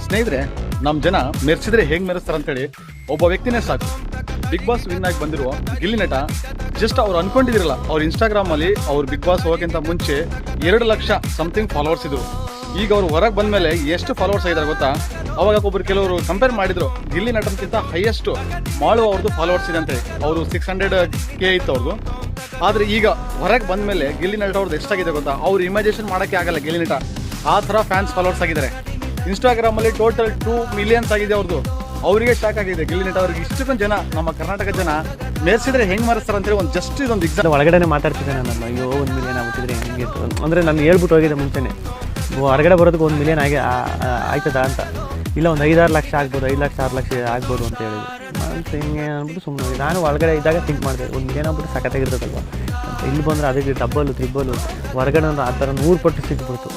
ಸ್ನೇಹಿತರೆ, ನಮ್ಮ ಜನ ಮೆರೆಸಿದ್ರೆ ಹೇಗೆ ಮೆರೆಸ್ತಾರೆ ಅಂತೇಳಿ ಒಬ್ಬ ವ್ಯಕ್ತಿನೇ ಸಾಕು. ಬಿಗ್ ಬಾಸ್ ವಿನ್ ಆಗಿ ಬಂದಿರುವ ಗಿಲ್ಲಿ ನಟ ಜಸ್ಟ್ ಅವ್ರು ಅನ್ಕೊಂಡಿದಿರಲ್ಲ, ಅವ್ರ ಇನ್ಸ್ಟಾಗ್ರಾಮಲ್ಲಿ ಅವ್ರು ಬಿಗ್ ಬಾಸ್ ಹೋಗೋಕ್ಕಿಂತ ಮುಂಚೆ 2 ಲಕ್ಷ ಸಮಥಿಂಗ್ ಫಾಲೋವರ್ಸ್ ಇದ್ರು. ಈಗ ಅವ್ರು ಹೊರಗೆ ಬಂದಮೇಲೆ ಎಷ್ಟು ಫಾಲೋವರ್ಸ್ ಆಗಿದ್ದಾರೆ ಗೊತ್ತಾ? ಅವಾಗ ಕೆಲವರು ಕಂಪೇರ್ ಮಾಡಿದ್ರು, ಗಿಲ್ಲಿ ನಟನ್ಕಿಂತ ಹೈಯೆಸ್ಟ್ ಮಾಳು ಅವ್ರದ್ದು ಫಾಲೋವರ್ಸ್ ಇದೆ ಅಂತೇಳಿ. ಅವರು 600K ಇತ್ತು ಅವ್ರದ್ದು. ಆದರೆ ಈಗ ಹೊರಗೆ ಬಂದಮೇಲೆ ಗಿಲ್ಲಿ ನಟ ಅವ್ರದ್ದು ಎಷ್ಟಾಗಿದೆ ಗೊತ್ತಾ? ಅವ್ರು ಇಮ್ಯಾಜಿನೇಷನ್ ಮಾಡೋಕ್ಕೆ ಆಗಲ್ಲ. ಗಿಲ್ಲಿ ನಟ ಆ ಥರ ಫ್ಯಾನ್ಸ್ ಫಾಲೋವರ್ಸ್ ಆಗಿದ್ದಾರೆ. ಇನ್ಸ್ಟಾಗ್ರಾಮಲ್ಲಿ ಟೋಟಲ್ 2 ಮಿಲಿಯನ್ಸ್ ಆಗಿದೆ ಅವ್ರದ್ದು. ಅವರಿಗೆ ಶಾಕ್ ಆಗಿದೆ. ಗಿಲ್ಲಿ ನಟ ಅವ್ರಿಗೆ ಇಷ್ಟೊಂದು ಜನ, ನಮ್ಮ ಕರ್ನಾಟಕ ಜನ ಮೆರೆಸಿದ್ರೆ ಹೆಂಗೆ ಮೆರೆಸ್ತಾರೆ ಅಂತೇಳಿ ಜಸ್ಟ್ ಇದೊಂದು ಎಕ್ಸಾಮ್. ಹೊರಗಡೆ ಮಾತಾಡ್ತಿದ್ದೆ ನಾನು, ಅಯ್ಯೋ 1 ಮಿಲಿಯನ್ ಆಗ್ಬಿಟ್ಟಿದ್ರೆ ಹೆಂಗೆ ಅಂದರೆ ನಾನು ಹೇಳ್ಬಿಟ್ಟು ಹೋಗಿದೆ ಮುಂಚೆನೇ, ಹೊರಗಡೆ ಬರೋದಕ್ಕೆ 1 ಮಿಲಿಯನ್ ಆಯ್ತದ ಅಂತ. ಇಲ್ಲ ಒಂದು 5-6 ಲಕ್ಷ ಆಗ್ಬೋದು, 5 ಲಕ್ಷ 6 ಲಕ್ಷ ಆಗ್ಬೋದು ಅಂತ ಹೇಳಿದ್ರು. ಹಿಂಗೆ ಅಂದ್ಬಿಟ್ಟು ಸುಮ್ಮನೆ ನಾನು ಒಳಗಡೆ ಇದ್ದಾಗ ಥಿಂಕ್ ಮಾಡಿದೆ, 1 ಮಿಲಿಯನ್ ಆಗ್ಬಿಟ್ಟು ಸಖತ್ತಾಗಿರ್ತದಲ್ವ ಅಂತ. ಇಲ್ಲಿ ಬಂದರೆ ಅದಕ್ಕೆ ಡಬ್ಬಲು 3 ಹೊರಗಡೆ ಅಂದ್ರೆ ಆ ಥರ 100 ಪಟ್ಟು ಸಿಕ್ಬಿಡ್ತು.